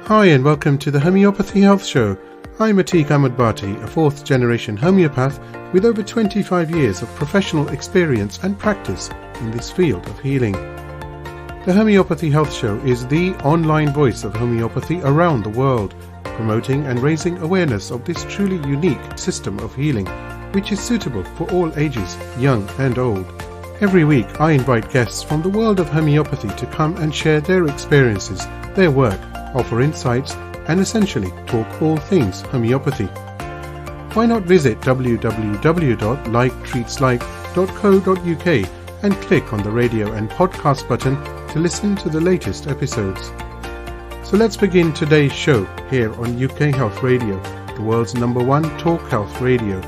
Hi and welcome to the Homeopathy Health Show. I'm Atiq Ahmed Bhatti, a fourth generation homeopath with over 25 years of professional experience and practice in this field of healing. The Homeopathy Health Show is the online voice of homeopathy around the world, promoting and raising awareness of this truly unique system of healing, which is suitable for all ages, young and old. Every week I invite guests from the world of homeopathy to come and share their experiences, their work, offer insights, and essentially talk all things homeopathy. Why not visit www.liketreatslike.co.uk and click on the radio and podcast button to listen to the latest episodes. So let's begin today's show here on UK Health Radio, the world's #1 talk health radio.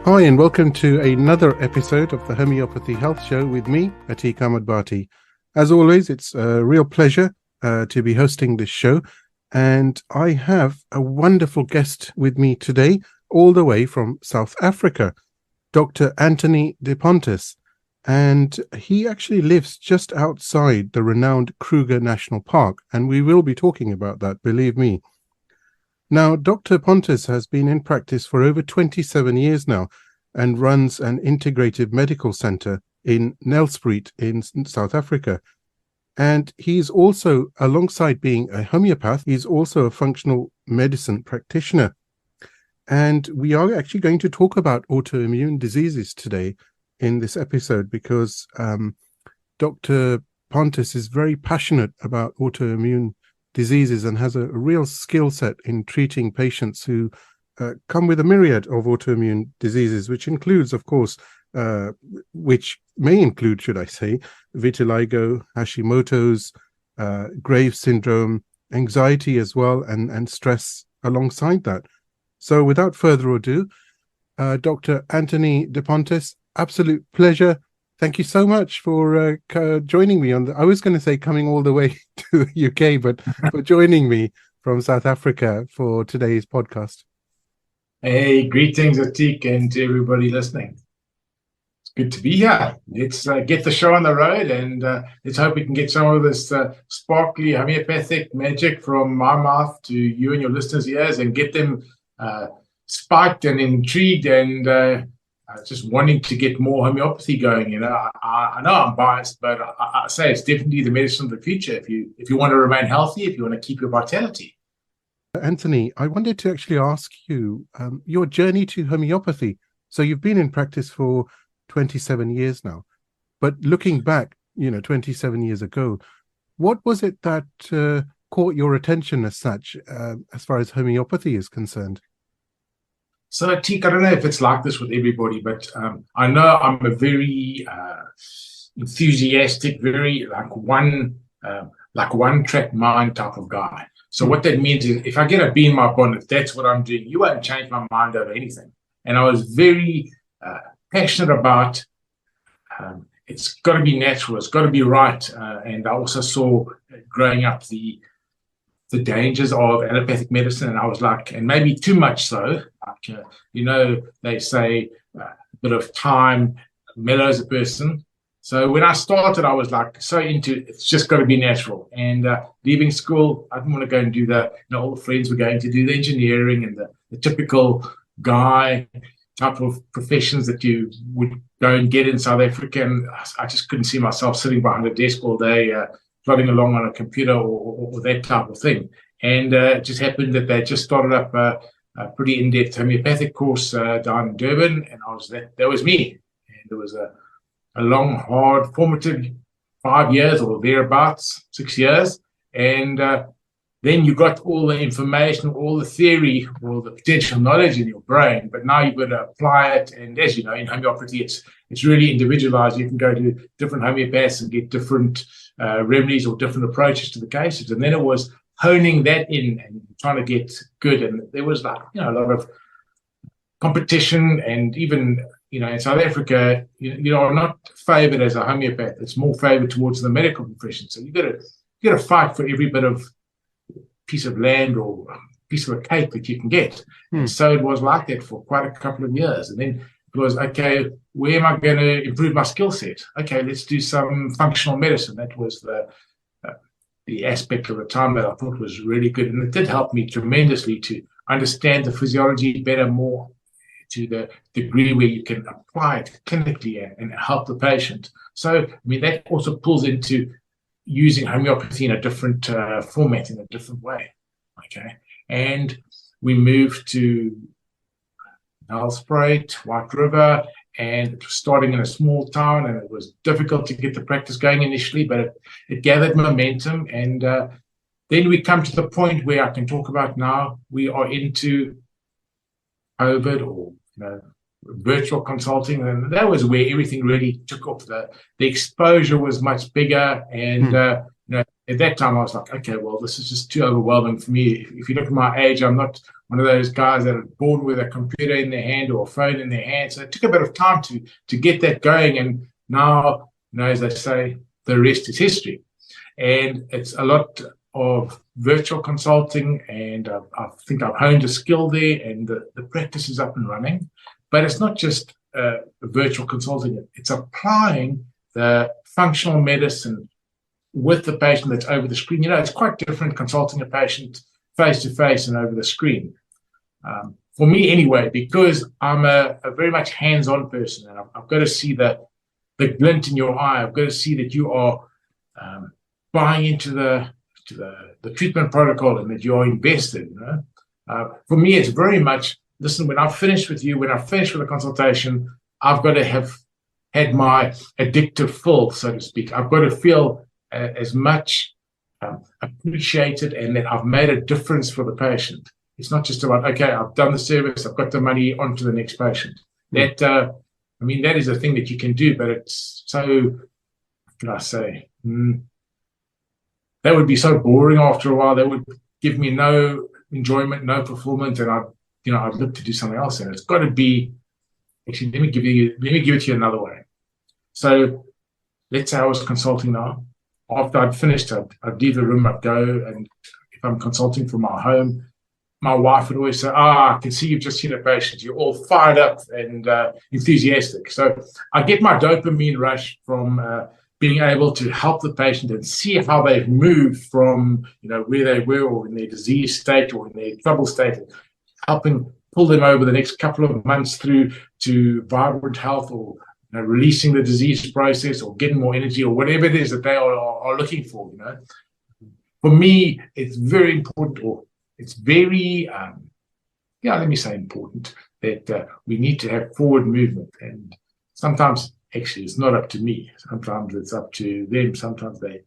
Hi and welcome to another episode of the Homeopathy Health Show with me, Atiq Ahmed Bhatti. As always, it's a real pleasure to be hosting this show, and I have a wonderful guest with me today, all the way from South Africa, Dr. Anthony de Pontes, and he actually lives just outside the renowned Kruger National Park, and we will be talking about that, believe me. Now, Dr. Pontes has been in practice for over 27 years now and runs an integrative medical center in Nelspruit in South Africa. And he's also, alongside being a homeopath, he's also a functional medicine practitioner. And we are actually going to talk about autoimmune diseases today in this episode because Dr. Pontes is very passionate about autoimmune diseases and has a real skill set in treating patients who come with a myriad of autoimmune diseases, which includes, of course, which may include, should I say, vitiligo, Hashimoto's, Graves' syndrome, anxiety as well, and stress alongside that. So without further ado, Dr. Anthony de Pontes, absolute pleasure. Thank you so much for joining me on I was going to say coming all the way to the UK, but for joining me from South Africa for today's podcast. Hey, greetings, Atiq, and to everybody listening. It's good to be here. Let's get the show on the road, and let's hope we can get some of this sparkly homeopathic magic from my mouth to you and your listeners' ears and get them spiked and intrigued and just wanting to get more homeopathy going. You know, I know I'm biased, but I say it's definitely the medicine of the future if you want to remain healthy, if you want to keep your vitality. Anthony, I wanted to actually ask you your journey to homeopathy. So you've been in practice for 27 years now, but looking back, 27 years ago, what was it that caught your attention as such, as far as homeopathy is concerned? So, Atiq, I don't know if it's like this with everybody, but I know I'm a very enthusiastic, very one-track mind type of guy. So what that means is if I get a bee in my bonnet, that's what I'm doing. You won't change my mind over anything. And I was very passionate about it's got to be natural, it's got to be right. And I also saw growing up the dangers of allopathic medicine, and I was like, and maybe too much so, like, they say a bit of time mellows a person. So when I started, I was like so into it's just got to be natural. And leaving school, I didn't want to go and do all the friends were going to do the engineering and the typical guy type of professions that you would go and get in South Africa. And I just couldn't see myself sitting behind a desk all day, plodding along on a computer or that type of thing. And it just happened that they just started up a pretty in-depth homeopathic course down in Durban, and that was me. And it was a long, hard, formative 5 years or thereabouts, 6 years. And then you got all the information, all the theory, all the potential knowledge in your brain, but now you've got to apply it. And as you know, in homeopathy, it's really individualized. You can go to different homeopaths and get different remedies or different approaches to the cases. And then it was honing that in and trying to get good. And there was a lot of competition, and even, in South Africa, are not favored as a homeopath. It's more favored towards the medical profession. So you got to fight for every bit of piece of land or piece of a cake that you can get. And so it was like that for quite a couple of years. And then It was, okay, where am I going to improve my skill set? Okay, let's do some functional medicine. That was the aspect of the time that I thought was really good. And it did help me tremendously to understand the physiology better, more to the degree where you can apply it clinically and help the patient. So, I mean, that also pulls into using homeopathy in a different format, in a different way. Okay. And we moved to Nelspruit, White River, and it was starting in a small town, and it was difficult to get the practice going initially, but it gathered momentum. And then we come to the point where I can talk about now. We are into COVID, or virtual consulting, and that was where everything really took off. The exposure was much bigger, and at that time I was like, okay, well, this is just too overwhelming for me. If you look at my age, I'm not one of those guys that are born with a computer in their hand or a phone in their hand. So it took a bit of time to get that going, and now, as they say, the rest is history. And it's a lot of virtual consulting, and I think I've honed a skill there, and the practice is up and running. But it's not just virtual consulting, it's applying the functional medicine with the patient that's over the screen. It's quite different consulting a patient face-to-face and over the screen. For me anyway, because I'm a very much hands-on person, and I've got to see the glint in your eye. I've got to see that you are buying into the treatment protocol and that you're invested. For me, it's very much, listen, when I've finished with you, when I've finished with a consultation, I've got to have had my addictive fill, so to speak. I've got to feel as much appreciated, and that I've made a difference for the patient. It's not just about, okay, I've done the service, I've got the money, on to the next patient. That is a thing that you can do, but it's so, what can I say? That would be so boring after a while. That would give me no enjoyment, no fulfillment, and I'd look to do something else. And it's got to be, actually, let me give it to you another way. So let's say I was consulting now. After I'd finished, I'd leave the room, I'd go, and if I'm consulting from my home, my wife would always say, I can see you've just seen a patient. You're all fired up and enthusiastic. So I get my dopamine rush from being able to help the patient and see how they've moved from where they were, or in their disease state, or in their trouble state, helping pull them over the next couple of months through to vibrant health, or releasing the disease process, or getting more energy, or whatever it is that they are looking for. For me, it's very important, or it's very, let me say important, that we need to have forward movement. And sometimes, actually, it's not up to me. Sometimes it's up to them. Sometimes they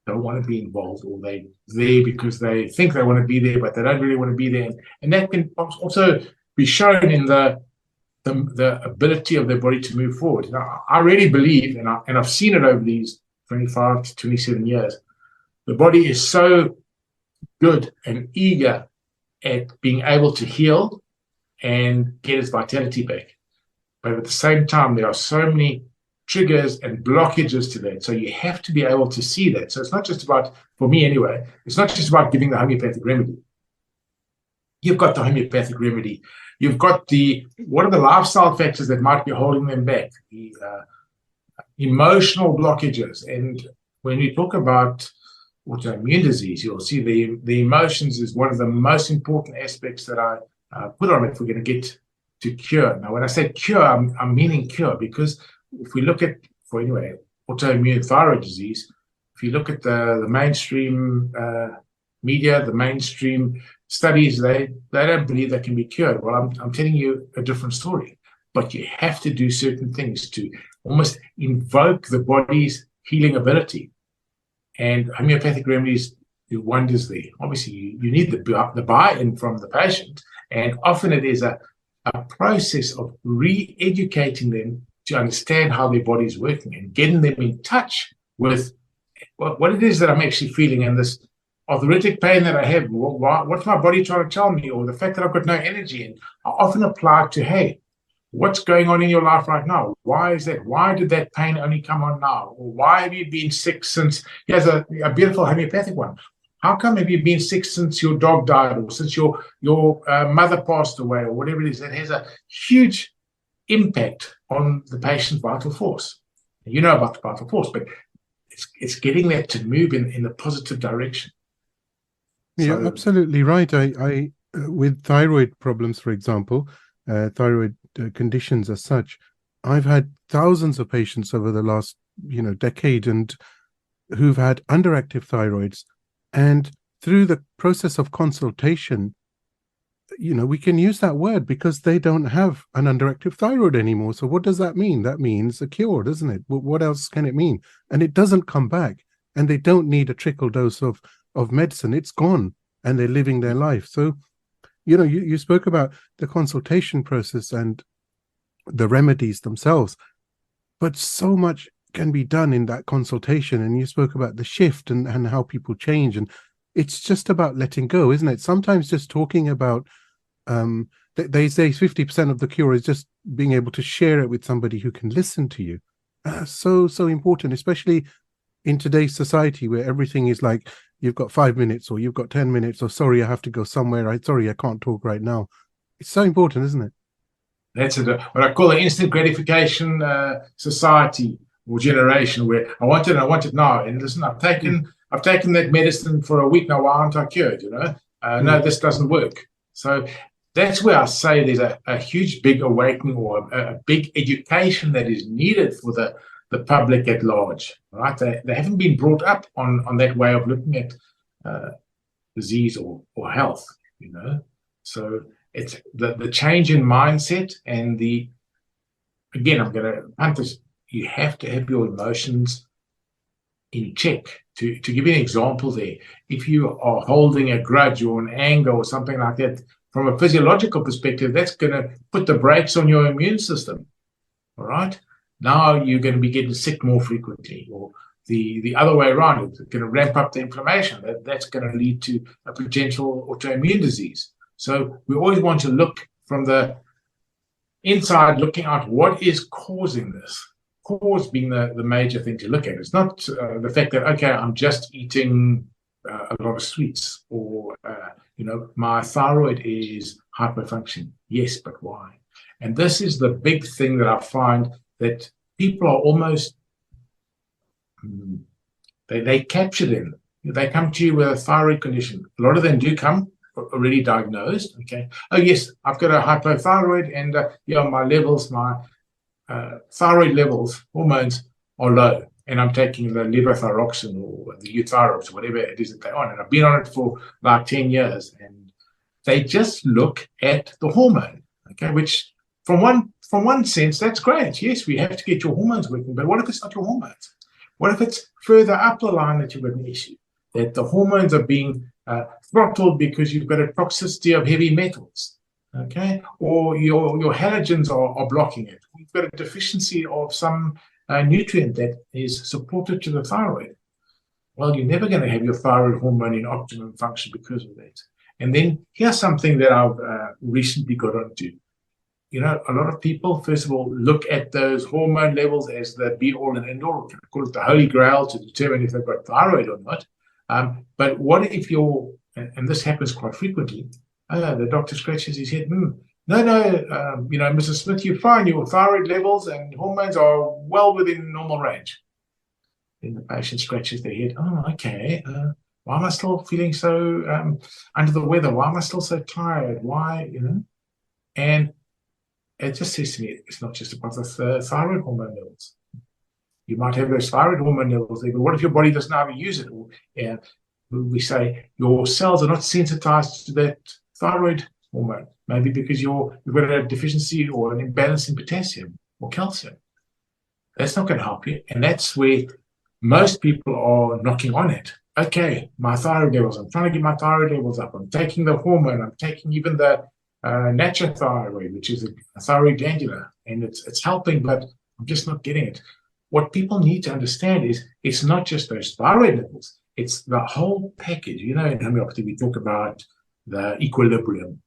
don't want to be involved, or they're there because they think they want to be there, but they don't really want to be there. And that can also be shown in the ability of their body to move forward. Now, I really believe, and I've seen it over these 25 to 27 years, the body is so good and eager at being able to heal and get its vitality back. But at the same time, there are so many triggers and blockages to that. So you have to be able to see that. So it's not just about, for me anyway, it's not just about giving the homeopathic remedy. You've got the homeopathic remedy. You've got what are the lifestyle factors that might be holding them back? The emotional blockages. And when we talk about autoimmune disease, you'll see the emotions is one of the most important aspects that I put on it if we're going to get to cure. Now, when I say cure, I'm meaning cure, because if we look at, autoimmune thyroid disease, if you look at the mainstream media, the mainstream studies, they don't believe they can be cured. Well, I'm telling you a different story. But you have to do certain things to almost invoke the body's healing ability. And homeopathic remedies do wonders there. Obviously, you need the buy-in from the patient, and often it is a process of re-educating them to understand how their body is working, and getting them in touch with what it is that I'm actually feeling, and this arthritic pain that I have, what's my body trying to tell me, or the fact that I've got no energy. And I often apply it to, hey, what's going on in your life right now? Why is that? Why did that pain only come on now? Or why have you been sick since? Here's a beautiful homeopathic one. How come have you been sick since your dog died, or since your mother passed away, or whatever it is? That has a huge impact on the patient's vital force. You know about the vital force, but it's getting that to move in the positive direction. You're absolutely right. I with thyroid problems, for example, thyroid conditions as such, I've had thousands of patients over the last, decade, and who've had underactive thyroids. And through the process of consultation, we can use that word because they don't have an underactive thyroid anymore. So what does that mean? That means a cure, doesn't it? What else can it mean? And it doesn't come back, and they don't need a trickle dose of medicine. It's gone, and they're living their life. So, you spoke about the consultation process and the remedies themselves, but so much can be done in that consultation. And you spoke about the shift and how people change, and it's just about letting go, isn't it? Sometimes just talking about, they say 50% of the cure is just being able to share it with somebody who can listen to you. So important, especially in today's society where everything is like, you've got 5 minutes, or you've got 10 minutes, or sorry, I have to go somewhere. Sorry, I can't talk right now. It's so important, isn't it? That's what I call an instant gratification society or generation, where I want it now. And listen, I've taken that medicine for a week now. Why aren't I cured? No, this doesn't work. So that's where I say there's a huge, big awakening, or a big education that is needed for the public at large. Right? They haven't been brought up on that way of looking at disease or health. So it's the change in mindset, and again, I'm going to punt this. You have to have your emotions in check. To give you an example there, if you are holding a grudge or an anger or something like that, from a physiological perspective, that's going to put the brakes on your immune system. All right? Now you're going to be getting sick more frequently, or the other way around. It's going to ramp up the inflammation. That's going to lead to a potential autoimmune disease. So we always want to look from the inside, looking at what is causing this. Cause being the major thing to look at. It's not the fact that, okay, I'm just eating a lot of sweets, or, my thyroid is hyperfunctioning. Yes, but why? And this is the big thing that I find, that people are almost, they capture them. They come to you with a thyroid condition. A lot of them do come already diagnosed. Okay. Oh, yes, I've got a hypothyroid, and my levels, my thyroid levels, hormones are low, and I'm taking the levothyroxine or the euthyrox, whatever it is that they're on, and I've been on it for like 10 years, and they just look at the hormone, okay, which from one sense, that's great. Yes, we have to get your hormones working, but what if it's not your hormones? What if it's further up the line that you've got an issue, that the hormones are being throttled because you've got a toxicity of heavy metals, okay, or your halogens are blocking it. You've got a deficiency of some nutrient that is supported to the thyroid. Well, you're never going to have your thyroid hormone in optimum function because of that. And then here's something that I've recently got onto. A lot of people, first of all, look at those hormone levels as the be-all and end-all. We can call it the holy grail to determine if they've got thyroid or not. But what if and this happens quite frequently, the doctor scratches his head, no, Mrs. Smith, you're fine. Your thyroid levels and hormones are well within normal range. Then the patient scratches their head. Oh, okay. Why am I still feeling so under the weather? Why am I still so tired? Why, And it just says to me, it's not just about the thyroid hormone levels. You might have those thyroid hormone levels there, but what if your body doesn't know how to use it? Or, we say your cells are not sensitized to that thyroid hormone, maybe because you've got a deficiency or an imbalance in potassium or calcium. That's not going to help you. And that's where most people are knocking on it. Okay, my thyroid levels, I'm trying to get my thyroid levels up. I'm taking the hormone. I'm taking even the natural thyroid, which is a thyroid glandular, and it's helping, but I'm just not getting it. What people need to understand is it's not just those thyroid levels. It's the whole package. In homeopathy, we talk about the equilibrium,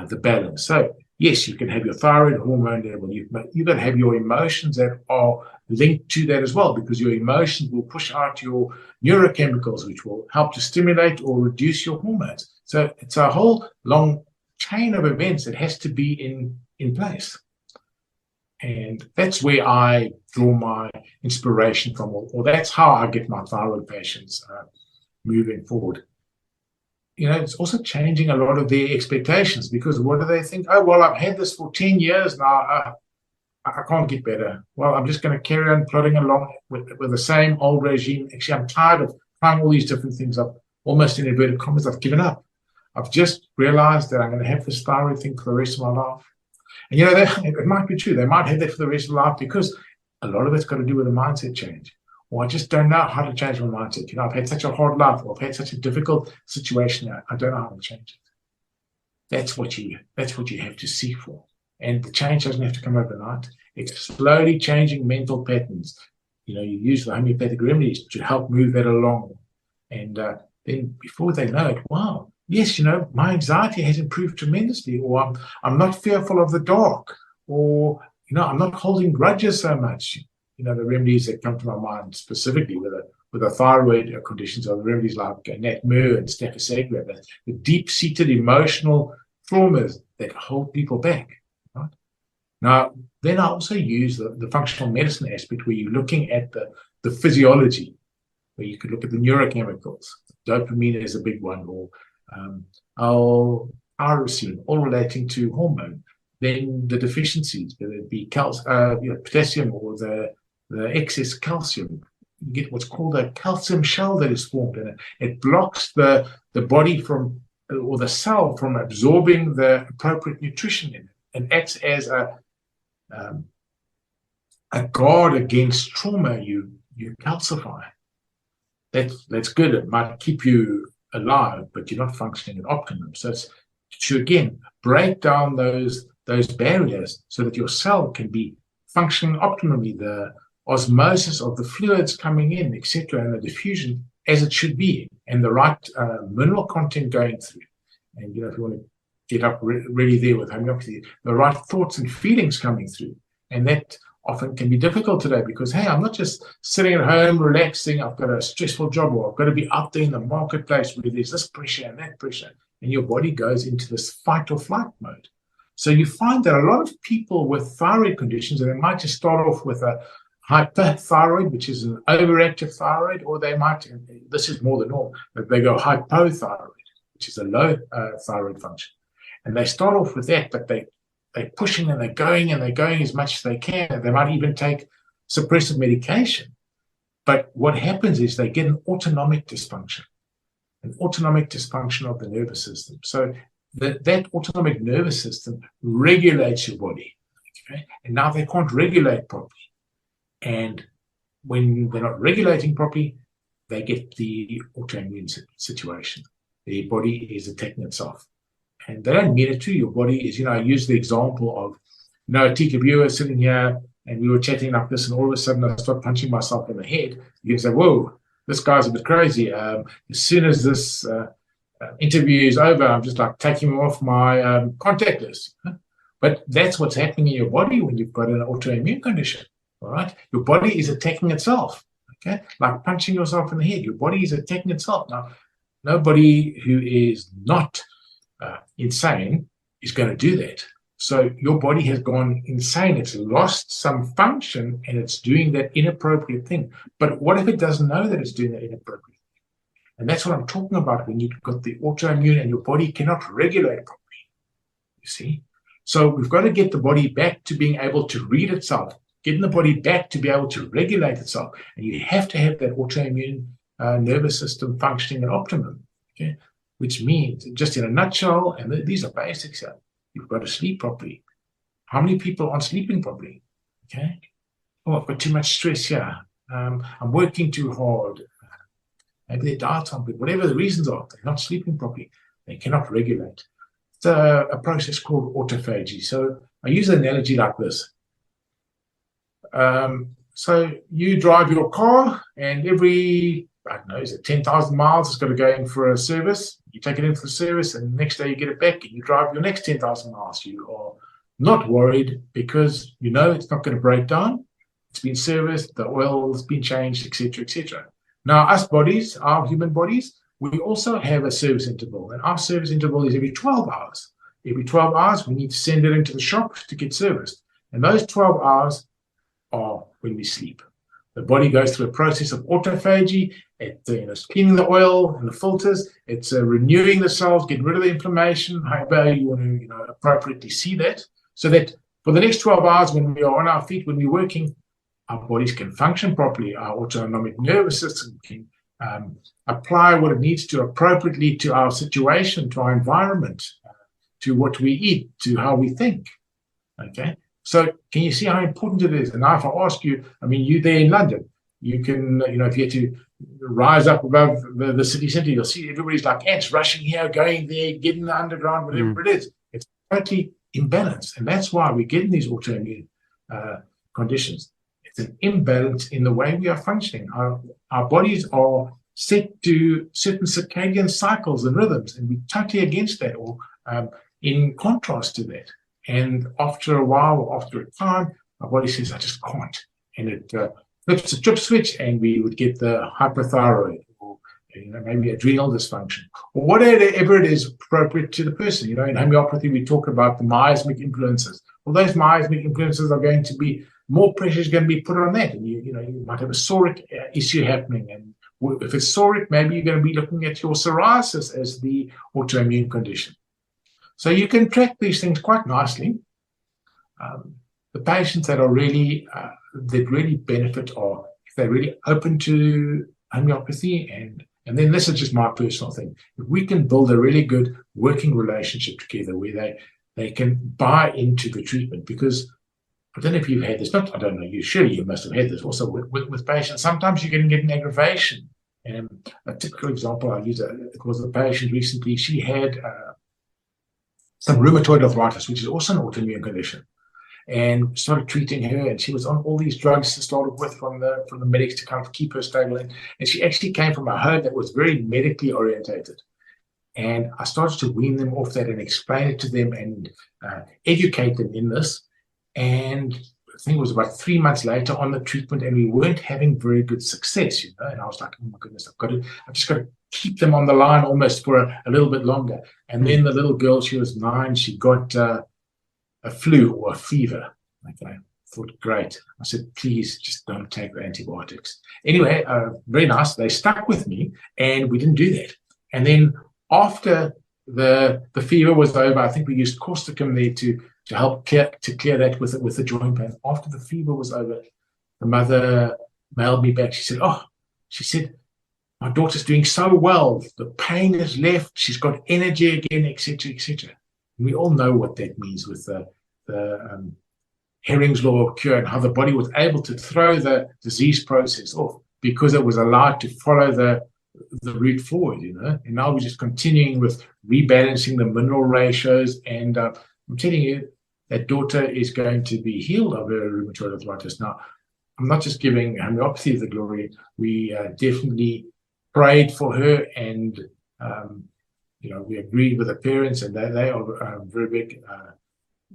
the balance. So, yes, you can have your thyroid hormone level, but you've got to have your emotions that are linked to that as well, because your emotions will push out your neurochemicals, which will help to stimulate or reduce your hormones. So it's a whole long chain of events that has to be in place. And that's where I draw my inspiration from, or that's how I get my thyroid patients moving forward. It's also changing a lot of their expectations, because what do they think? Oh, well, I've had this for 10 years now. I can't get better. Well, I'm just going to carry on plodding along with the same old regime. Actually, I'm tired of trying all these different things. I've almost, in inverted commas, I've given up. I've just realized that I'm going to have this thyroid thing for the rest of my life. And, it might be true. They might have that for the rest of their life, because a lot of it's got to do with a mindset change. Or I just don't know how to change my mindset. I've had such a hard life, or I've had such a difficult situation. I don't know how to change it. That's what you have to seek for. And the change doesn't have to come overnight. It's slowly changing mental patterns. You use the homeopathic remedies to help move that along. And then before they know it, wow, yes, my anxiety has improved tremendously, or I'm not fearful of the dark, or, I'm not holding grudges so much. The remedies that come to my mind specifically with the thyroid conditions are the remedies like Natmu and Staphysagra, the deep-seated emotional traumas that hold people back. Right? Now, then I also use the functional medicine aspect, where you're looking at the physiology, where you could look at the neurochemicals. Dopamine is a big one, or tyrosine, all relating to hormone. Then the deficiencies, whether it be potassium or the excess calcium. You get what's called a calcium shell that is formed, and it blocks the body from, or the cell from, absorbing the appropriate nutrition in it, and acts as a guard against trauma. You calcify. That's good. It might keep you alive, but you're not functioning at optimum. So it's to, again, break down those barriers so that your cell can be functioning optimally, the osmosis of the fluids coming in, etc., and the diffusion as it should be, and the right mineral content going through. And, if you want to get up really there with homeopathy, the right thoughts and feelings coming through. And that often can be difficult today, because, hey, I'm not just sitting at home relaxing. I've got a stressful job, or I've got to be out there in the marketplace where there's this pressure and that pressure. And your body goes into this fight or flight mode. So you find that a lot of people with thyroid conditions, and they might just start off with a hyperthyroid, which is an overactive thyroid, or they might, this is more the norm, that they go hypothyroid, which is a low thyroid function. And they start off with that, but they're pushing and they're going as much as they can. They might even take suppressive medication. But what happens is they get an autonomic dysfunction of the nervous system. So that autonomic nervous system regulates your body. Okay? And now they can't regulate properly. And when they're not regulating properly, they get the autoimmune situation. Their body is attacking itself. And they don't mean it to. Your body is, I use the example of, Tika, if you were sitting here and we were chatting like this, and all of a sudden I start punching myself in the head, you can say, whoa, this guy's a bit crazy. As soon as this interview is over, I'm just like taking him off my contact list. But that's what's happening in your body when you've got an autoimmune condition. All right, your body is attacking itself. Okay, like punching yourself in the head. Your body is attacking itself. Now, nobody who is not insane is going to do that. So your body has gone insane. It's lost some function, and it's doing that inappropriate thing. But what if it doesn't know that it's doing that inappropriate thing? And that's what I'm talking about when you've got the autoimmune and your body cannot regulate properly. You see? So we've got to get the body back to being able to read itself, getting the body back to be able to regulate itself. And you have to have that autoimmune nervous system functioning at optimum. Okay? Which means, just in a nutshell, and these are basics here, you've got to sleep properly. How many people aren't sleeping properly? Okay? Oh, I've got too much stress here. I'm working too hard. Maybe their diet's not good. Whatever the reasons are, they're not sleeping properly. They cannot regulate. It's a process called autophagy. So I use an analogy like this. So you drive your car, and every, I don't know, is it 10,000 miles, it's got to go in for a service. You take it in for the service, and the next day you get it back, and you drive your next 10,000 miles. You are not worried because you know it's not going to break down. It's been serviced, the oil has been changed, etc., etc. Now, us bodies, our human bodies, we also have a service interval, and our service interval is every 12 hours. Every 12 hours, we need to send it into the shop to get serviced. And those 12 hours are when we sleep. The body goes through a process of autophagy. It's cleaning the oil and the filters. It's renewing the cells, getting rid of the inflammation, however you want to appropriately see that, so that for the next 12 hours when we are on our feet, when we're working, our bodies can function properly. Our autonomic nervous system can apply what it needs to appropriately to our situation, to our environment, to what we eat, to how we think. Okay? So can you see how important it is? And now if I ask you, I mean, you there in London, you can, if you had to rise up above the city centre, you'll see everybody's like ants rushing here, going there, getting the underground, whatever it is. It's totally imbalanced. And that's why we get in these autoimmune conditions. It's an imbalance in the way we are functioning. Our bodies are set to certain circadian cycles and rhythms, and we're totally against that, or in contrast to that. And after a while, or after a time, our body says, I just can't. And it flips a trip switch, and we would get the hypothyroid, or maybe adrenal dysfunction, or whatever it is appropriate to the person. In homeopathy, we talk about the miasmic influences. Well, those miasmic influences are going to be, more pressure is going to be put on that. And you might have a psoriatic issue happening. And if it's psoriatic, maybe you're going to be looking at your psoriasis as the autoimmune condition. So you can track these things quite nicely. The patients that are really benefit are if they're really open to homeopathy, and then this is just my personal thing. If we can build a really good working relationship together where they can buy into the treatment, because I don't know if you've had this, I don't know, surely you must have had this also with patients. Sometimes you can get an aggravation. And a typical example I use, it was a patient recently, she had some rheumatoid arthritis, which is also an autoimmune condition, and started treating her, and she was on all these drugs to start with from the medics to kind of keep her stable. And she actually came from a home that was very medically orientated. And I started to wean them off that and explain it to them and educate them in this. And I think it was about 3 months later on the treatment, and we weren't having very good success, And I was like, oh my goodness, I've just got to keep them on the line almost for a little bit longer. And then the little girl, she was 9, she got a flu or a fever. Okay, I thought, great. I said, please just don't take the antibiotics. Anyway, very nice. They stuck with me, and we didn't do that. And then after the fever was over, I think we used causticum there to help clear that with the joint pain. After the fever was over, the mother mailed me back. She said, my daughter's doing so well. The pain has left. She's got energy again, etc., etc. We all know what that means with the Herring's law of cure, and how the body was able to throw the disease process off because it was allowed to follow the route forward, And now we're just continuing with rebalancing the mineral ratios. And I'm telling you, that daughter is going to be healed of her rheumatoid arthritis. Now, I'm not just giving homeopathy the glory. We definitely prayed for her, and we agreed with the parents, and they are very big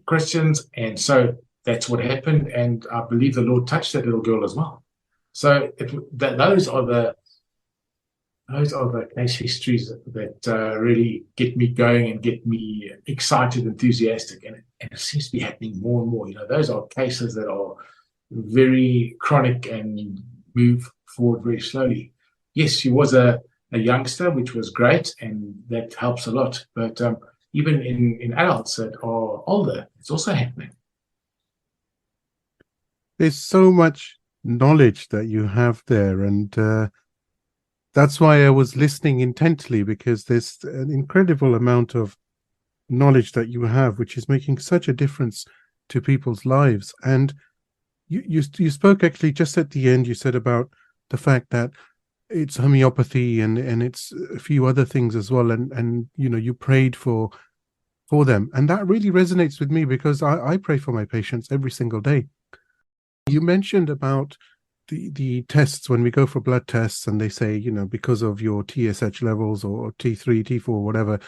Christians, and so that's what happened. And I believe the Lord touched that little girl as well. So those are the case histories that really get me going and get me excited, enthusiastic, and it seems to be happening more and more. Those are cases that are very chronic and move forward very slowly. Yes, she was a youngster, which was great, and that helps a lot. But even in adults that are older, it's also happening. There's so much knowledge that you have there, and that's why I was listening intently, because there's an incredible amount of knowledge that you have, which is making such a difference to people's lives. And you spoke actually just at the end, you said about the fact that it's homeopathy and it's a few other things as well, and you prayed for them, and that really resonates with me, because I pray for my patients every single day. You mentioned about the tests when we go for blood tests, and they say, because of your TSH levels or T3, T4, whatever,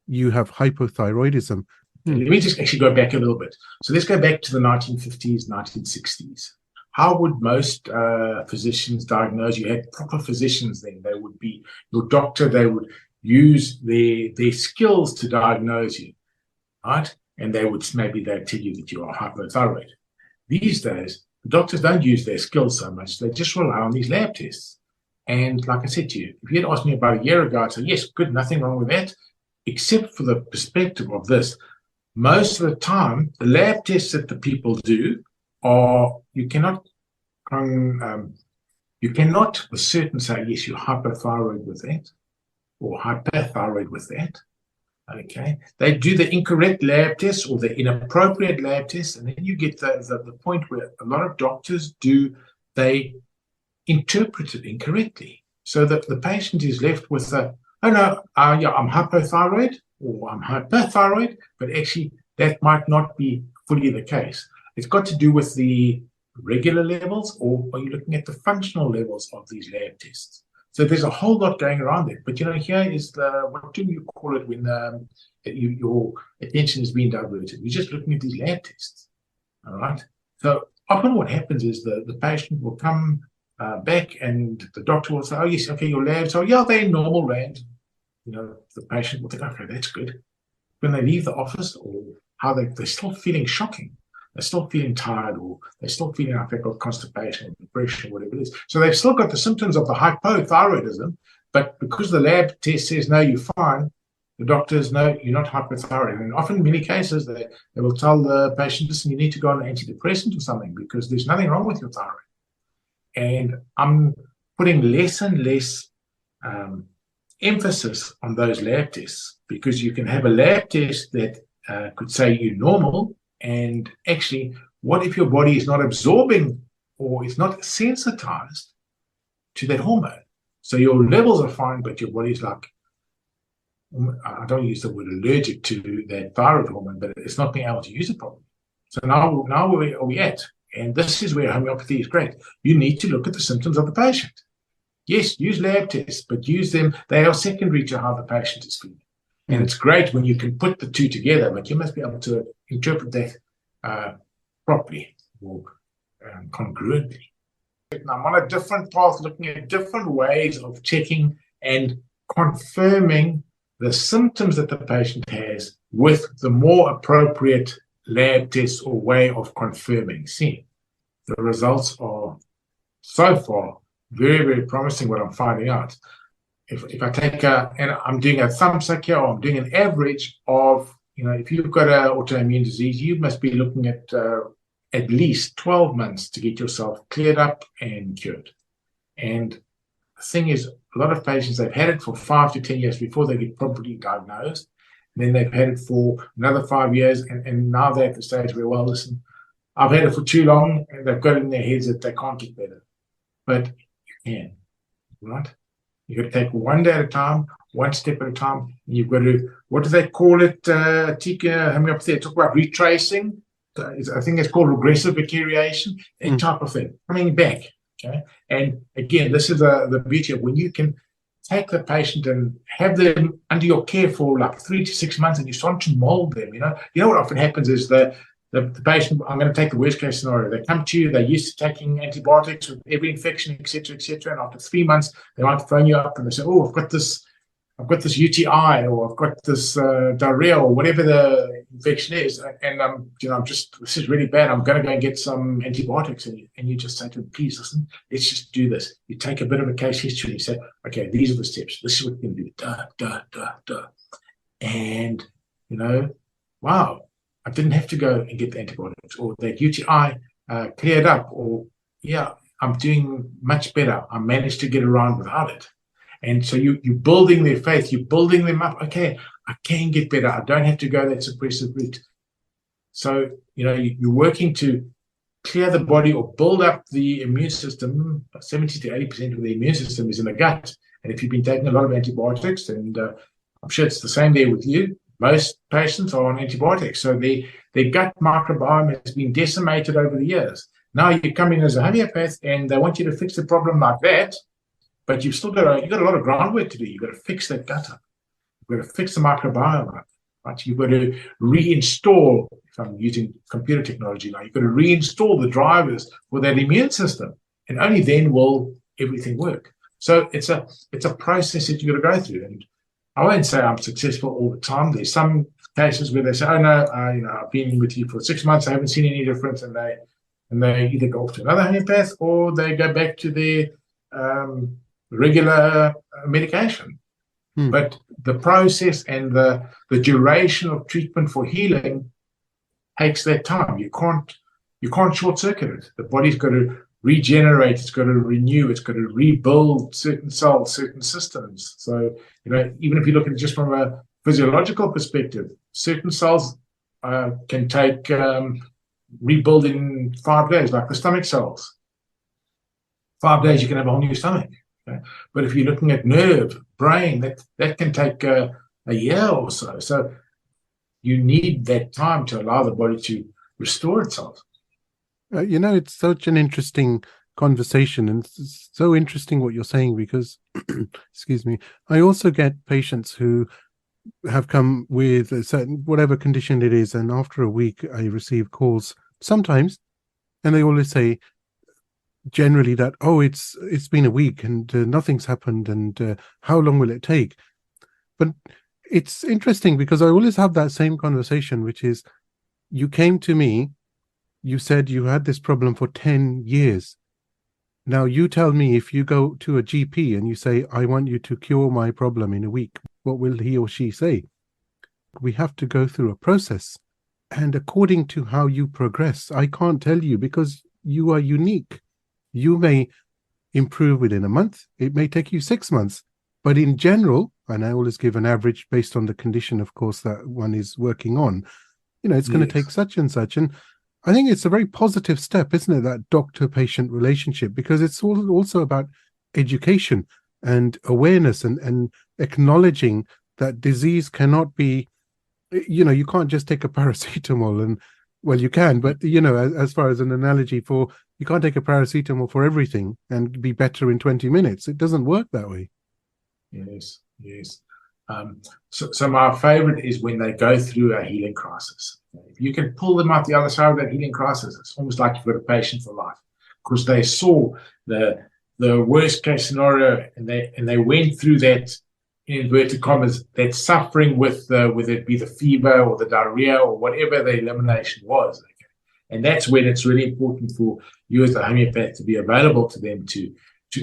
you have hypothyroidism. Let me just actually go back a little bit. So let's go back to the 1950s, 1960s. How would most physicians diagnose you? Had proper physicians then. They would be your doctor. They would use their skills to diagnose you, right? And they'd tell you that you are hypothyroid. these days, the doctors don't use their skills so much. They just rely on these lab tests. And like I said to you, if you had asked me about a year ago, I'd say, yes, good, nothing wrong with that, except for the perspective of this. Most of the time, the lab tests that the people do are, you cannot with certain say, yes, you're hypothyroid with that, or hyperthyroid with that. Okay, they do the incorrect lab tests or the inappropriate lab tests, and then you get the point where a lot of doctors they interpret it incorrectly, so that the patient is left with yeah, I'm hypothyroid or I'm hyperthyroid, but actually that might not be fully the case. It's got to do with the regular levels, or are you looking at the functional levels of these lab tests? So there's a whole lot going around there. But, here is what do you call it when your attention is being diverted? You're just looking at these lab tests, all right? So often what happens is the patient will come back and the doctor will say, oh, yes, okay, your labs, yeah, they're in normal range. The patient will think, okay, that's good. When they leave the office, or how they're still feeling shocking. They're still feeling tired, or they're still feeling like they've got constipation or depression or whatever it is. So they've still got the symptoms of the hypothyroidism, but because the lab test says, no, you're fine, the doctors, no, you're not hypothyroid. And often in many cases, they will tell the patient, listen, you need to go on an antidepressant or something because there's nothing wrong with your thyroid. And I'm putting less and less emphasis on those lab tests, because you can have a lab test that could say you're normal, and actually, what if your body is not absorbing or is not sensitized to that hormone? So your levels are fine, but your body's like, I don't use the word allergic to that thyroid hormone, but it's not being able to use it properly. So now where are we at? And this is where homeopathy is great. You need to look at the symptoms of the patient. Yes, use lab tests, but use them. They are secondary to how the patient is feeling. And it's great when you can put the two together, but you must be able to interpret that properly or congruently. And I'm on a different path, looking at different ways of checking and confirming the symptoms that the patient has with the more appropriate lab tests or way of confirming. See, the results are so far very, very promising, what I'm finding out. If I take and I'm doing a thumbsuck here, or I'm doing an average of, if you've got an autoimmune disease, you must be looking at least 12 months to get yourself cleared up and cured. And the thing is, a lot of patients, they've had it for 5 to 10 years before they get properly diagnosed. And then they've had it for another 5 years, and now they're at the stage where, well, listen, I've had it for too long, and they've got it in their heads that they can't get better. But you can, right? You've got to take one day at a time, one step at a time. And you've got to, what do they call it, Tika, homeopathy? They talk about retracing. I think it's called regressive variation, that type of thing, coming back. Okay. And again, this is the beauty of when you can take the patient and have them under your care for like 3 to 6 months, and you start to mold them. You know what often happens is the patient, I'm going to take the worst case scenario. They come to you, they're used to taking antibiotics with every infection, etc., etc. And after 3 months, they might phone you up and they say, oh, I've got this UTI, or I've got this diarrhea, or whatever the infection is. And this is really bad. I'm going to go and get some antibiotics. And you just say to them, please listen, let's just do this. You take a bit of a case history and you say, okay, these are the steps. This is what you're going to do. And, wow. I didn't have to go and get the antibiotics, or that UTI cleared up, or, yeah, I'm doing much better. I managed to get around without it. And so you're building their faith. You're building them up. Okay, I can get better. I don't have to go that suppressive route. So, you're working to clear the body or build up the immune system. 70 to 80% of the immune system is in the gut. And if you've been taking a lot of antibiotics, and I'm sure it's the same there with you, most patients are on antibiotics, so their gut microbiome has been decimated over the years. Now you come in as a homeopath, and they want you to fix the problem like that, but you've still got a lot of groundwork to do. You've got to fix that gut up. You've got to fix the microbiome up, right? You've got to reinstall, if I'm using computer technology now, you've got to reinstall the drivers for that immune system, and only then will everything work. So it's a process that you've got to go through. And I won't say I'm successful all the time. There's some cases where they say, oh, no, I've been with you for 6 months. I haven't seen any difference. And and they either go off to another homeopath or they go back to their regular medication. But the process and the duration of treatment for healing takes that time. You can't short circuit it. The body's got to regenerate, it's got to renew, it's got to rebuild certain cells, certain systems. So, even if you look at it just from a physiological perspective, certain cells can take rebuild in 5 days, like the stomach cells. 5 days, you can have a whole new stomach. Okay? But if you're looking at nerve, brain, that can take a year or so. So you need that time to allow the body to restore itself. It's such an interesting conversation, and it's so interesting what you're saying, because excuse me, I also get patients who have come with a certain whatever condition it is, and after a week I receive calls sometimes, and they always say generally that, oh, it's been a week and nothing's happened, and how long will it take? But it's interesting because I always have that same conversation, which is, you came to me, you said you had this problem for 10 years. Now you tell me, if you go to a GP and you say, I want you to cure my problem in a week, what will he or she say? We have to go through a process. And according to how you progress, I can't tell you, because you are unique. You may improve within a month. It may take you 6 months. But in general, and I always give an average based on the condition, of course, that one is working on, it's going to take such and such. And I think it's a very positive step, isn't it, that doctor-patient relationship, because it's also about education and awareness and acknowledging that disease cannot be, you can't just take a paracetamol and, well, you can, but, as far as an analogy, you can't take a paracetamol for everything and be better in 20 minutes. It doesn't work that way. Yes. So my favorite is when they go through a healing crisis. If you can pull them out the other side of that healing crisis, it's almost like you've got a patient for life, because they saw the worst case scenario, and they went through that, in inverted commas, that suffering with whether it be the fever or the diarrhea or whatever the elimination was. Okay? And that's when it's really important for you as a homeopath to be available to them, to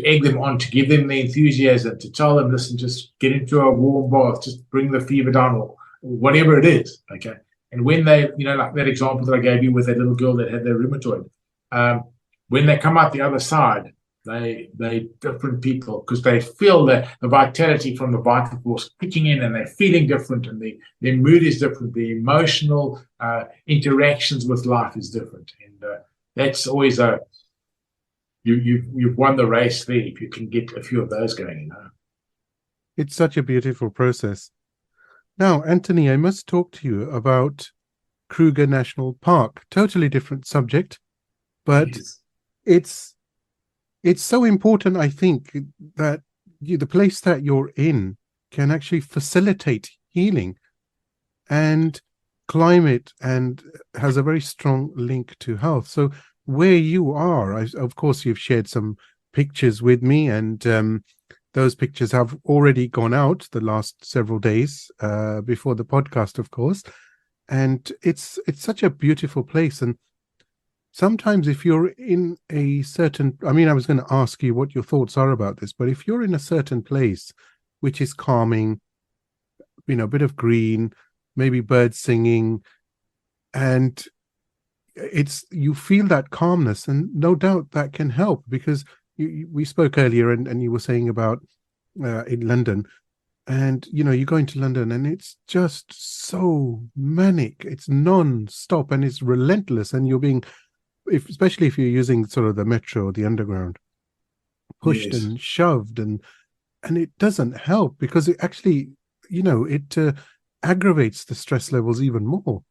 egg them on, to give them the enthusiasm, to tell them, listen, just get into a warm bath, just bring the fever down, or whatever it is, okay? And when they, like that example that I gave you with that little girl that had their rheumatoid, when they come out the other side, they different people, because they feel the vitality from the vital force kicking in, and they're feeling different, and their mood is different, the emotional interactions with life is different. And that's always you've won the race there if you can get a few of those going. It's such a beautiful process. Now, Anthony, I must talk to you about Kruger National Park. Totally different subject, but it's so important, I think, that the place that you're in can actually facilitate healing, and climate, and has a very strong link to health. So where you are, of course, you've shared some pictures with me, and those pictures have already gone out the last several days before the podcast, of course. And it's such a beautiful place. And sometimes if you're in a certain, I was going to ask you what your thoughts are about this, but if you're in a certain place which is calming, a bit of green, maybe birds singing, and you feel that calmness, and no doubt that can help, because we spoke earlier, and you were saying about in London, and you go into London and it's just so manic, it's non-stop, and it's relentless, and you're being, especially if you're using sort of the metro or the underground, pushed and shoved, and it doesn't help, because it actually it aggravates the stress levels even more.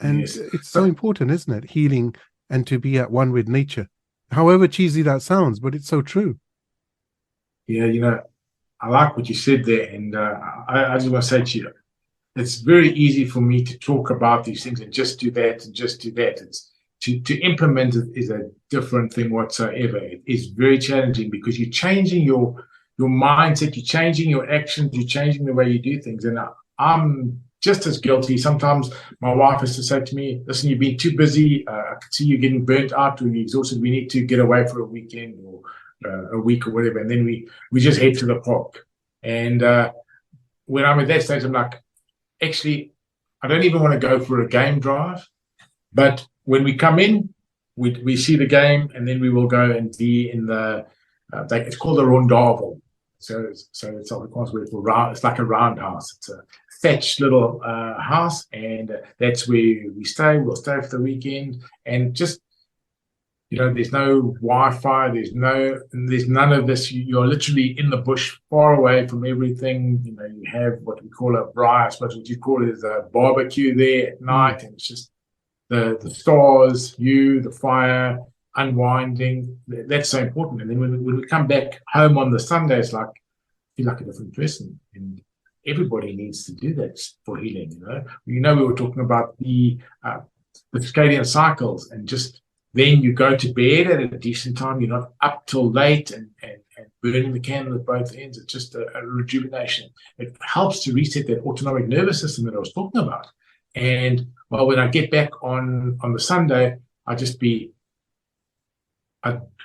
And it's so important, isn't it? Healing, and to be at one with nature. However cheesy that sounds, but it's so true. Yeah, I like what you said there. And I just want to say to you, it's very easy for me to talk about these things and just do that and just do that. It's to implement it is a different thing whatsoever. It is very challenging, because you're changing your mindset, you're changing your actions, you're changing the way you do things. And I'm just as guilty. Sometimes my wife has to say to me, listen, you've been too busy. I can see you getting burnt out or you're exhausted. We need to get away for a weekend or a week or whatever. And then we just head to the park. And when I'm at that stage, I'm like, actually, I don't even want to go for a game drive. But when we come in, we see the game, and then we will go and be in the, it's called a rondavel. So it's Afrikaans word for round. It's like a roundhouse. It's a thatched little house, and that's where we stay. We'll stay for the weekend, and just, there's no Wi-Fi. There's none of this. You're literally in the bush, far away from everything. You have what we call a braai. I suppose what you call it is a barbecue there at night, and it's just the stars, the fire, unwinding. That's so important. And then when we come back home on the Sunday, it's like, I feel like a different person. And everybody needs to do that for healing. We were talking about the circadian cycles, and just then you go to bed at a decent time. You're not up till late and burning the candle at both ends. It's just a rejuvenation. It helps to reset that autonomic nervous system that I was talking about. And when I get back on the Sunday, I'd be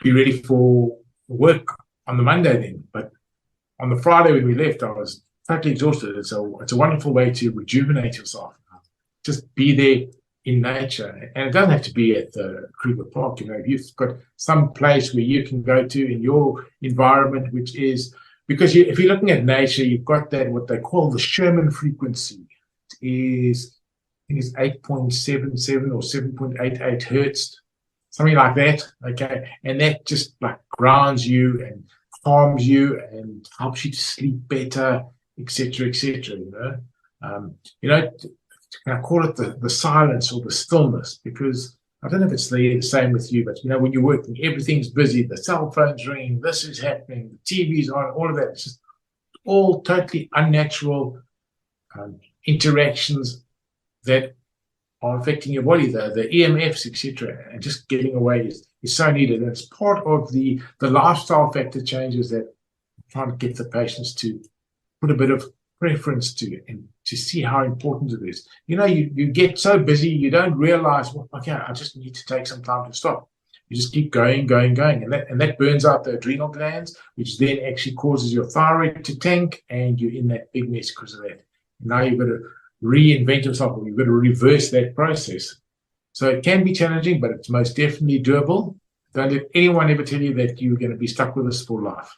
ready for work on the Monday then. But on the Friday when we left, I was totally exhausted. It's a wonderful way to rejuvenate yourself. Just be there in nature. And it doesn't have to be at the Kruger Park. If you've got some place where you can go to in your environment, which is, because if you're looking at nature, you've got that, what they call the Sherman frequency. It is, I think it's 8.77 or 7.88 hertz, something like that. Okay. And that just like grounds you and calms you and helps you to sleep better, etc., etc. I call it the silence or the stillness, because I don't know if it's the same with you, but when you're working, everything's busy, the cell phone's ringing, this is happening, the TV's on, all of that. It's just all totally unnatural interactions that are affecting your body, the EMFs, etc. And just getting away is so needed. And it's part of the lifestyle factor changes that I'm trying to get the patients to put a bit of preference to, and to see how important it is. You get so busy, you don't realize, I just need to take some time to stop. You just keep going, and that burns out the adrenal glands, which then actually causes your thyroid to tank, and you're in that big mess because of that. Now you've got to reinvent yourself, or you've got to reverse that process. So it can be challenging, but it's most definitely doable. Don't let anyone ever tell you that you're going to be stuck with this for life.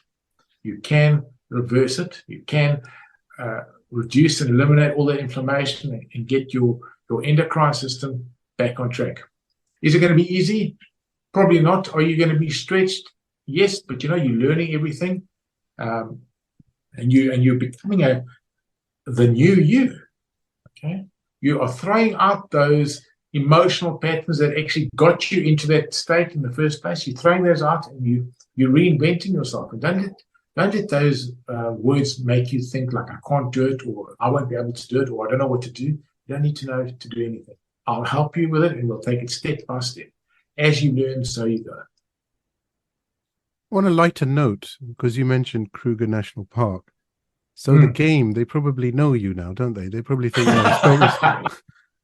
You can reverse it. You can reduce and eliminate all that inflammation and get your endocrine system back on track. Is it going to be easy? Probably not. Are you going to be stretched? Yes, but you're learning everything, and you're becoming the new you. Okay, you are throwing out those emotional patterns that actually got you into that state in the first place. You're throwing those out, and you're reinventing yourself. And don't let those words make you think like, I can't do it, or I won't be able to do it, or I don't know what to do. You don't need to know to do anything. I'll help you with it, and we'll take it step by step. As you learn, so you go. On a lighter note, because you mentioned Kruger National Park, so the game, they probably know you now, don't they? They probably think,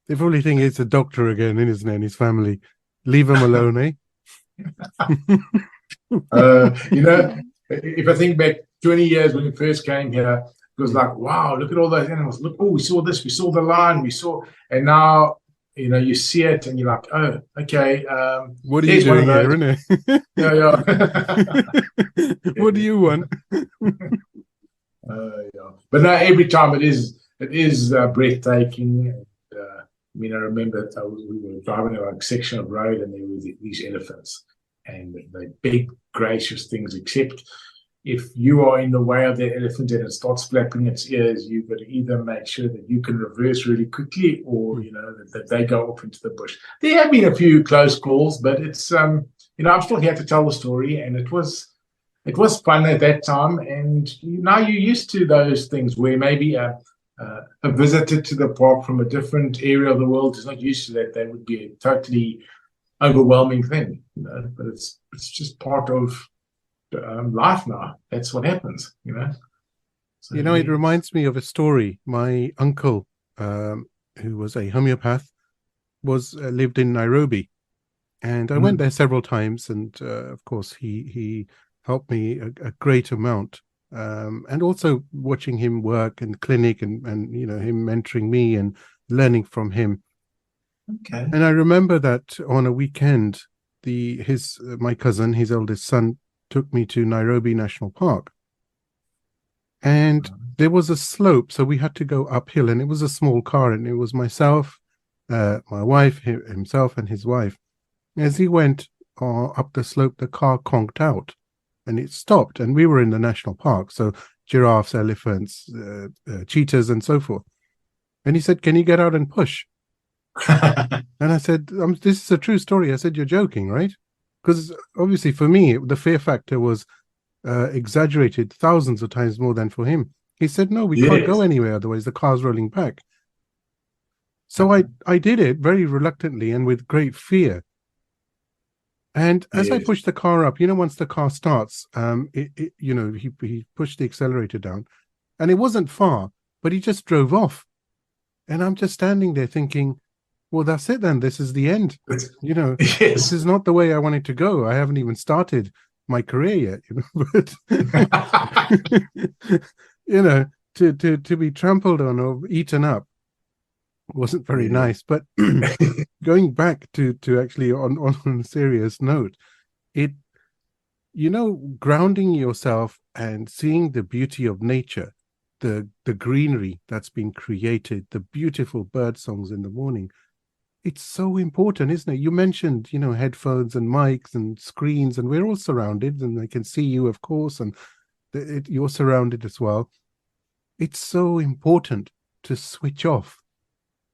they probably think it's a doctor again, isn't it, and his family. Leave him alone, eh? If I think back 20 years when we first came here, it was like, wow, look at all those animals. Look, we saw this, we saw the lion, and now, you see it and you're like, oh, okay. What are you doing here, isn't it? Yeah. What do you want? Yeah. But no, every time it is breathtaking. And, I remember we were driving a section of road, and there were these elephants, and they're big, gracious things, except if you are in the way of that elephant and it starts flapping its ears, you've got to either make sure that you can reverse really quickly, or that they go off into the bush. There have been a few close calls, but it's I'm still here to tell the story, and it was fun at that time. And now you're used to those things where maybe a visitor to the park from a different area of the world is not used to that. That would be a totally overwhelming thing, but it's just part of life now. That's what happens, So, it reminds me of a story. My uncle who was a homeopath, lived in Nairobi, and I went there several times, and of course he helped me a great amount. And also watching him work in clinic, and him mentoring me and learning from him. Okay. And I remember that on a weekend, my cousin, his eldest son, took me to Nairobi National Park. And there was a slope, so we had to go uphill, and it was a small car, and it was myself, my wife, himself, and his wife. As he went up the slope, the car conked out, and it stopped, and we were in the national park, so giraffes, elephants, cheetahs, and so forth. And he said, "Can you get out and push?" And I said, "This is a true story." I said, "You're joking, right?" Because obviously for me, the fear factor was exaggerated thousands of times more than for him. He said, "No, we can't go anywhere, otherwise the car's rolling back." So I did it very reluctantly and with great fear. And as I pushed the car up, once the car starts, he pushed the accelerator down, and it wasn't far, but he just drove off. And I'm just standing there thinking, well, that's it then. This is the end. This is not the way I wanted to go. I haven't even started my career yet, but to be trampled on or eaten up wasn't very nice. But going back to actually on a serious note, grounding yourself and seeing the beauty of nature, the greenery that's been created, the beautiful bird songs in the morning, it's so important, isn't it? You mentioned, headphones and mics and screens, and we're all surrounded, and I can see you, of course, and you're surrounded as well. It's so important to switch off.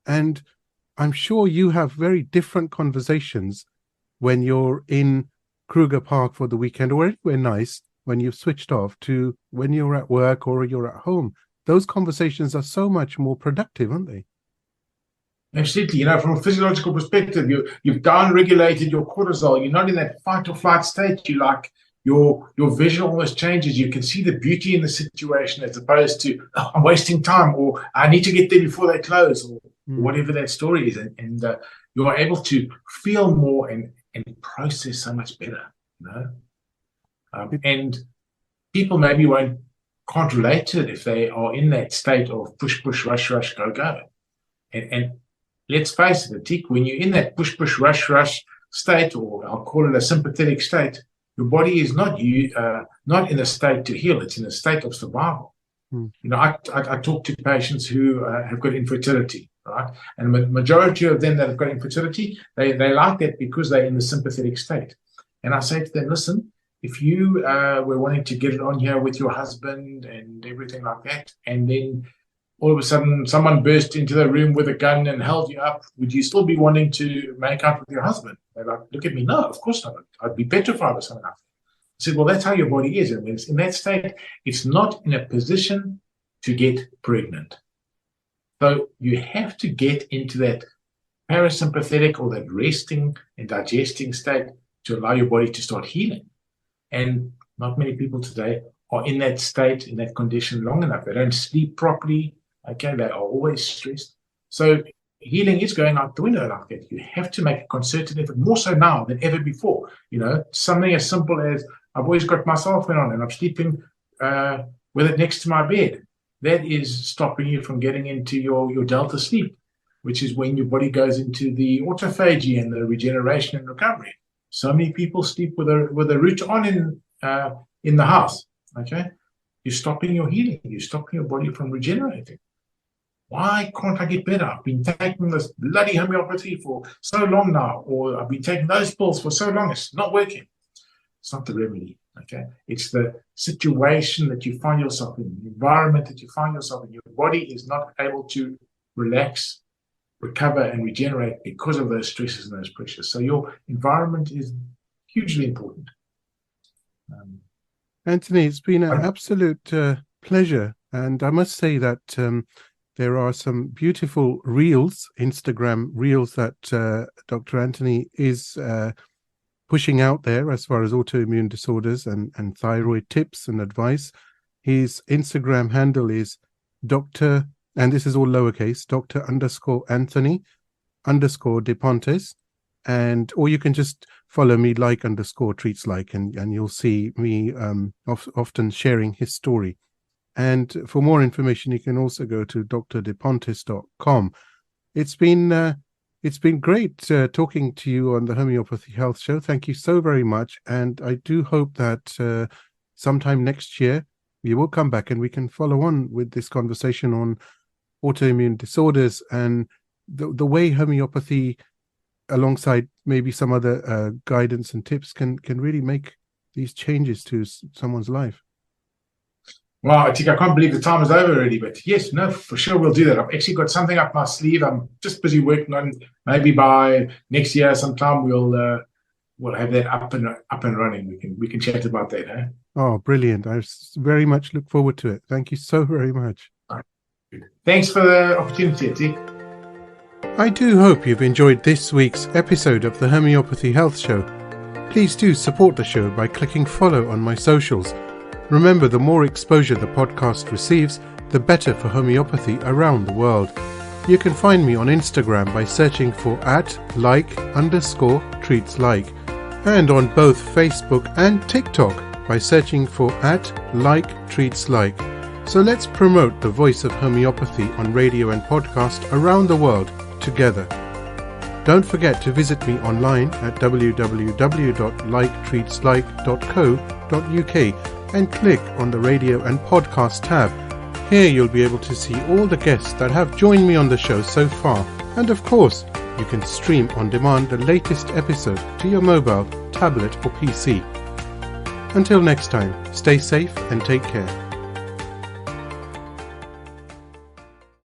And I'm sure you have very different conversations when you're in Kruger Park for the weekend or anywhere nice, when you've switched off, to when you're at work or you're at home. Those conversations are so much more productive, aren't they? Absolutely. From a physiological perspective, you've down-regulated your cortisol. You're not in that fight or flight state. Your vision almost changes. You can see the beauty in the situation as opposed to, oh, I'm wasting time, or I need to get there before they close, or whatever that story is. And you're able to feel more and process so much better. And people maybe can't relate to it if they are in that state of push, push, rush, rush, go, go. And let's face it, Atik, when you're in that push, push, rush, rush state, or I'll call it a sympathetic state, your body is not in a state to heal. It's in a state of survival. I talk to patients who have got infertility, right? And the majority of them that have got infertility, they like that because they're in the sympathetic state. And I say to them, listen, if you were wanting to get it on here with your husband and everything like that, and then all of a sudden someone burst into the room with a gun and held you up, would you still be wanting to make out with your husband? They're like, look at me. No, of course not. I'd be petrified with someone else. I said, well, that's how your body is. And when it's in that state, it's not in a position to get pregnant. So you have to get into that parasympathetic or that resting and digesting state to allow your body to start healing. And not many people today are in that state, in that condition long enough. They don't sleep properly. Okay, they are always stressed. So healing is going out the window like that. You have to make a concerted effort, more so now than ever before. Something as simple as I've always got my cell phone on and I'm sleeping with it next to my bed. That is stopping you from getting into your delta sleep, which is when your body goes into the autophagy and the regeneration and recovery. So many people sleep with a route on in the house. Okay, you're stopping your healing. You're stopping your body from regenerating. Why can't I get better? I've been taking this bloody homeopathy for so long now, or I've been taking those pills for so long, it's not working. It's not the remedy, okay? It's the situation that you find yourself in, the environment that you find yourself in. Your body is not able to relax, recover, and regenerate because of those stresses and those pressures. So your environment is hugely important. Anthony, it's been an absolute pleasure. And I must say that there are some beautiful Instagram reels that Dr. Anthony is pushing out there as far as autoimmune disorders and thyroid tips and advice. His Instagram handle is Dr. and this is all lowercase, Dr_Anthony_de Pontes, or you can just follow me _treats like, and you'll see me often sharing his story. And for more information, you can also go to drdepontes.com. It's been great talking to you on the Homeopathy Health Show. Thank you so very much. And I do hope that sometime next year, you will come back and we can follow on with this conversation on autoimmune disorders and the way homeopathy, alongside maybe some other guidance and tips, can really make these changes to someone's life. Well, I can't believe the time is over already, but yes, no, for sure we'll do that. I've actually got something up my sleeve. I'm just busy working on. Maybe by next year sometime we'll have that up and running. We can chat about that, huh? Oh, brilliant! I very much look forward to it. Thank you so very much. Thanks for the opportunity, Atik. I do hope you've enjoyed this week's episode of the Homeopathy Health Show. Please do support the show by clicking follow on my socials. Remember, the more exposure the podcast receives, the better for homeopathy around the world. You can find me on Instagram by searching for @like_treatslike, and on both Facebook and TikTok by searching for @like_treatslike. So let's promote the voice of homeopathy on radio and podcast around the world together. Don't forget to visit me online at www.liketreatslike.co.uk and click on the radio and podcast tab. Here you'll be able to see all the guests that have joined me on the show so far, and of course you can stream on demand the latest episode to your mobile, tablet or PC. Until next time, stay safe and take care.